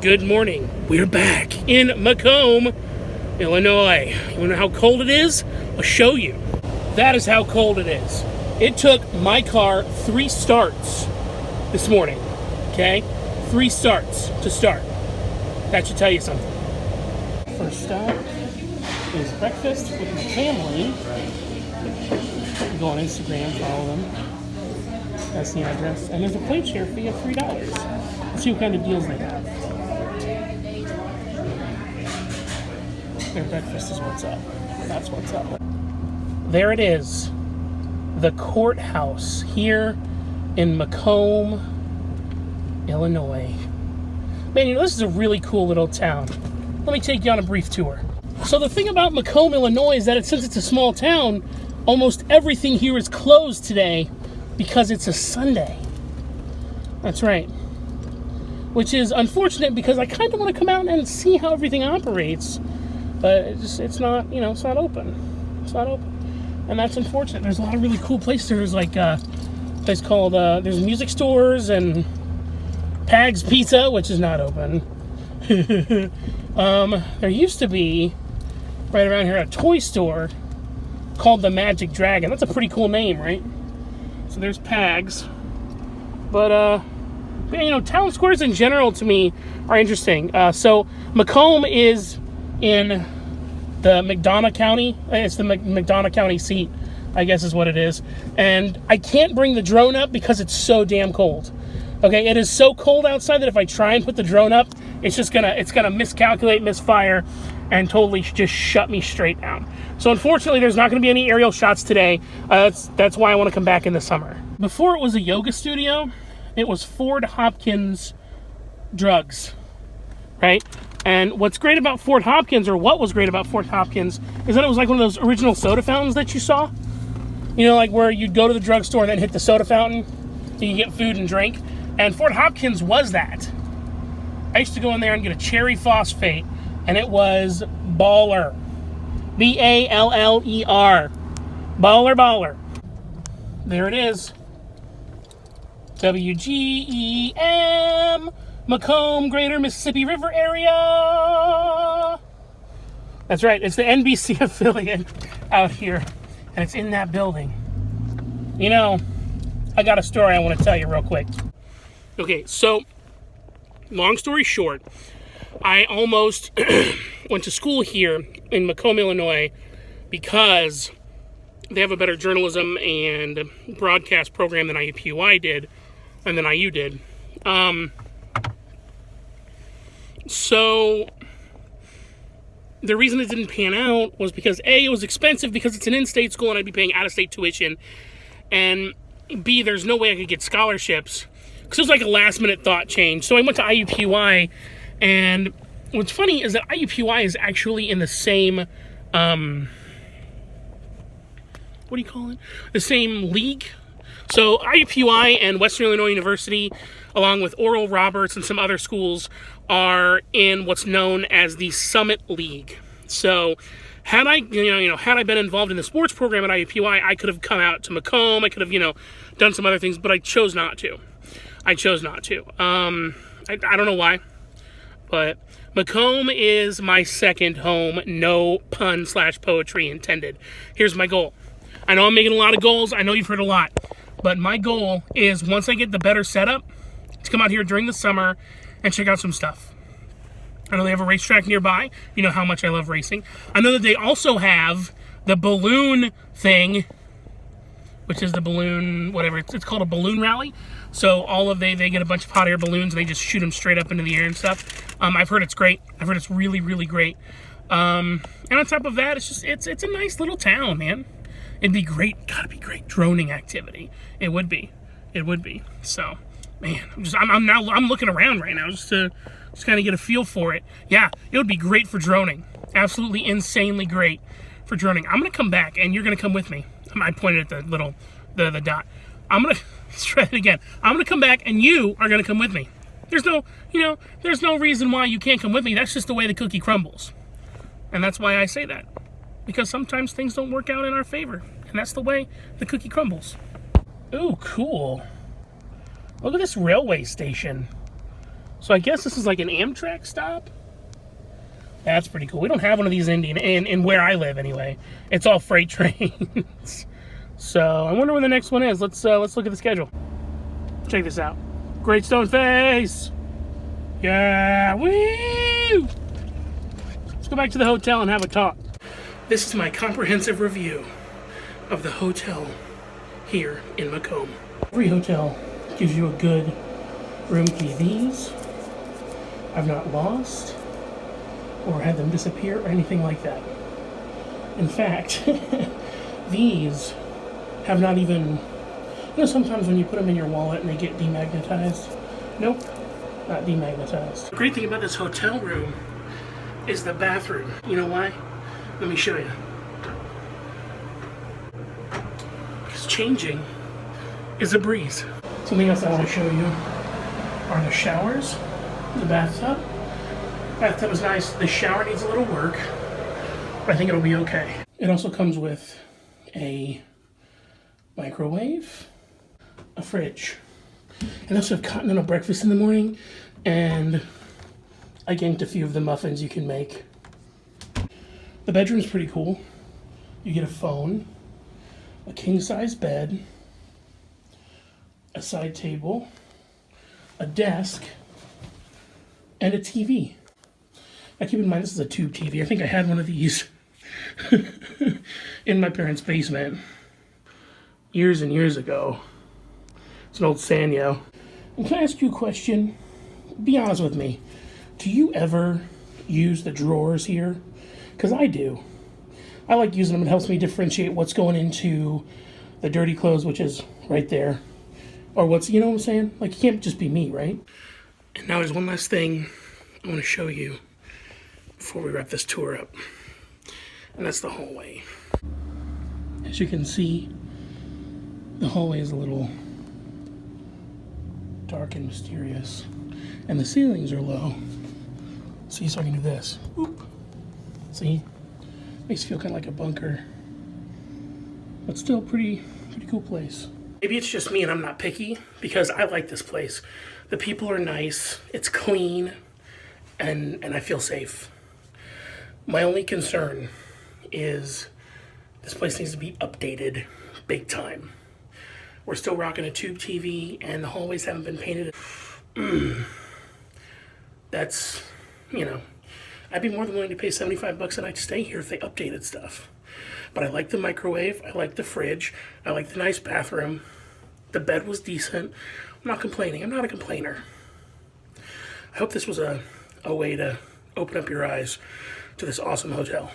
Good morning. We're back in Macomb, Illinois. You want to know how cold it is? I'll show you. That is how cold it is. It took my car 3 starts this morning, okay? 3 starts to start. That should tell you something. First stop is breakfast with my family. Go on Instagram, follow them. That's the address. And there's a plate share fee of $3. Let's see what kind of deals they have. Their breakfast is what's up. That's what's up. There it is. The courthouse here in Macomb, Illinois. Man, you know, this is a really cool little town. Let me take you on a brief tour. So the thing about Macomb, Illinois is that since it's a small town, almost everything here is closed today because it's a Sunday. That's right. Which is unfortunate because I kind of want to come out and see how everything operates. But it's not, it's not open. It's not open. And that's unfortunate. There's a lot of really cool places. There's like a place called, there's music stores and Pag's Pizza, which is not open. There used to be, right around here, a toy store called the Magic Dragon. That's a pretty cool name, right? So there's Pag's. But, town squares in general to me are interesting. So Macomb is in the McDonough County. It's the McDonough County seat, I guess is what it is. And I can't bring the drone up because it's so damn cold. Okay, it is so cold outside that if I try and put the drone up, it's gonna miscalculate, misfire, and totally just shut me straight down. So unfortunately, there's not gonna be any aerial shots today. That's why I want to come back in the summer. Before it was a yoga studio, it was Ford Hopkins drugs, right? And what's great about Fort Hopkins, or what was great about Fort Hopkins, is that it was like one of those original soda fountains that you saw. Like where you'd go to the drugstore and then hit the soda fountain, and you get food and drink. And Fort Hopkins was that. I used to go in there and get a cherry phosphate, and it was baller. B-A-L-L-E-R. Baller. There it is. WGEM. Macomb, Greater Mississippi River Area. That's right, it's the NBC affiliate out here, and it's in that building. I got a story I want to tell you real quick. Okay, so, long story short, I almost went to school here in Macomb, Illinois, because they have a better journalism and broadcast program than IUPUI did, and than IU did. So, the reason it didn't pan out was because A, it was expensive because it's an in-state school and I'd be paying out-of-state tuition, and B, there's no way I could get scholarships, because it was like a last-minute thought change. So I went to IUPUI, and what's funny is that IUPUI is actually in the same, what do you call it? The same league. So IUPUI and Western Illinois University, along with Oral Roberts and some other schools, are in what's known as the Summit League. So had I, had I been involved in the sports program at IUPUI, I could have come out to Macomb. I could have, done some other things, but I chose not to. I don't know why, but Macomb is my second home. No pun/poetry intended. Here's my goal. I know I'm making a lot of goals. I know you've heard a lot. But my goal is, once I get the better setup, to come out here during the summer and check out some stuff. I know they have a racetrack nearby. You know how much I love racing. I know that they also have the balloon thing, which is the balloon, whatever. It's called a balloon rally. So they get a bunch of hot air balloons and they just shoot them straight up into the air and stuff. I've heard it's great. I've heard it's really, really great. And on top of that, it's a nice little town, man. It'd be great. Gotta be great droning activity. It would be. So, man, I'm looking around right now just to kind of get a feel for it. Yeah, it would be great for droning. Absolutely insanely great for droning. I'm gonna come back and you're gonna come with me. I pointed at the dot. I'm gonna try it again. I'm gonna come back and you are gonna come with me. There's no reason why you can't come with me. That's just the way the cookie crumbles. And that's why I say that. Because sometimes things don't work out in our favor. And that's the way the cookie crumbles. Ooh, cool. Look at this railway station. So I guess this is like an Amtrak stop. That's pretty cool. We don't have one of these in where I live anyway. It's all freight trains. So I wonder where the next one is. Let's look at the schedule. Check this out. Great Stone Face. Yeah, woo! Let's go back to the hotel and have a talk. This is my comprehensive review of the hotel here in Macomb. Every hotel gives you a good room key. These I've not lost or had them disappear or anything like that. In fact, these have not even, you know, sometimes when you put them in your wallet and they get demagnetized. Nope, not demagnetized. The great thing about this hotel room is the bathroom. You know why? Let me show you. Because changing is a breeze. Something else I want to show you are the showers, the bathtub. Bathtub is nice. The shower needs a little work, but I think it'll be okay. It also comes with a microwave, a fridge, and also have continental breakfast in the morning, and I ganked a few of the muffins you can make. The bedroom's pretty cool. You get a phone, a king-size bed, a side table, a desk, and a TV. Now keep in mind this is a tube TV. I think I had one of these in my parents' basement years and years ago. It's an old Sanyo. And can I ask you a question? Be honest with me. Do you ever use the drawers here? Because I do. I like using them. It helps me differentiate what's going into the dirty clothes, which is right there. Or what's, you know what I'm saying? Like, it can't just be me, right? And now there's one last thing I want to show you before we wrap this tour up. And that's the hallway. As you can see, the hallway is a little dark and mysterious. And the ceilings are low. See, so I can do this. Oop. See? Makes it feel kind of like a bunker. But still pretty cool place. Maybe it's just me and I'm not picky, because I like this place. The people are nice, it's clean, and I feel safe. My only concern is this place needs to be updated big time. We're still rocking a tube TV, and the hallways haven't been painted. That's, you know, I'd be more than willing to pay $75 a night to stay here if they updated stuff. But I like the microwave, I like the fridge, I like the nice bathroom. The bed was decent. I'm not complaining. I'm not a complainer. I hope this was a way to open up your eyes to this awesome hotel.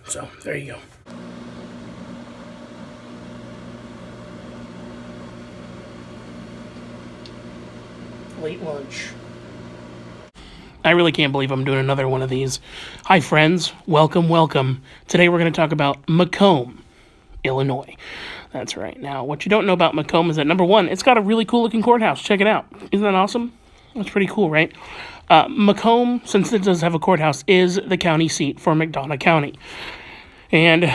So, there you go. Late lunch. I really can't believe I'm doing another one of these. Hi, friends. Welcome, welcome. Today we're going to talk about Macomb, Illinois. That's right. Now, what you don't know about Macomb is that, number one, it's got a really cool-looking courthouse. Check it out. Isn't that awesome? That's pretty cool, right? Macomb, since it does have a courthouse, is the county seat for McDonough County. And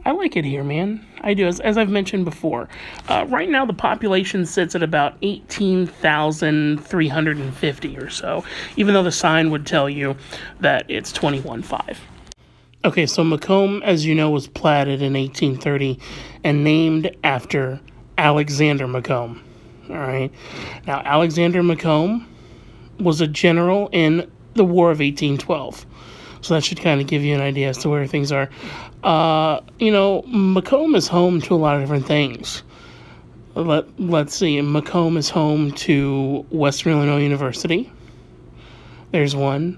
I like it here, man. I do, as I've mentioned before. Right now, the population sits at about 18,350 or so, even though the sign would tell you that it's 21.5. Okay, so Macomb, as you know, was platted in 1830 and named after Alexander Macomb. All right. Now, Alexander Macomb was a general in the War of 1812. So that should kind of give you an idea as to where things are. You know, Macomb is home to a lot of different things. Let's see. Macomb is home to Western Illinois University. There's one.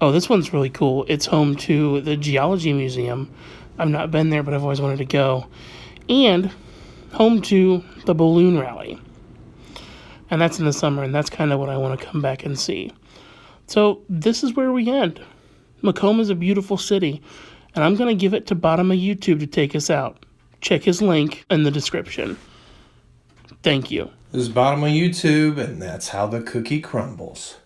Oh, this one's really cool. It's home to the Geology Museum. I've not been there, but I've always wanted to go. And home to the balloon rally. And that's in the summer, and that's kind of what I want to come back and see. So this is where we end. Macomb is a beautiful city, and I'm going to give it to Bottom of YouTube to take us out. Check his link in the description. Thank you. This is Bottom of YouTube, and that's how the cookie crumbles.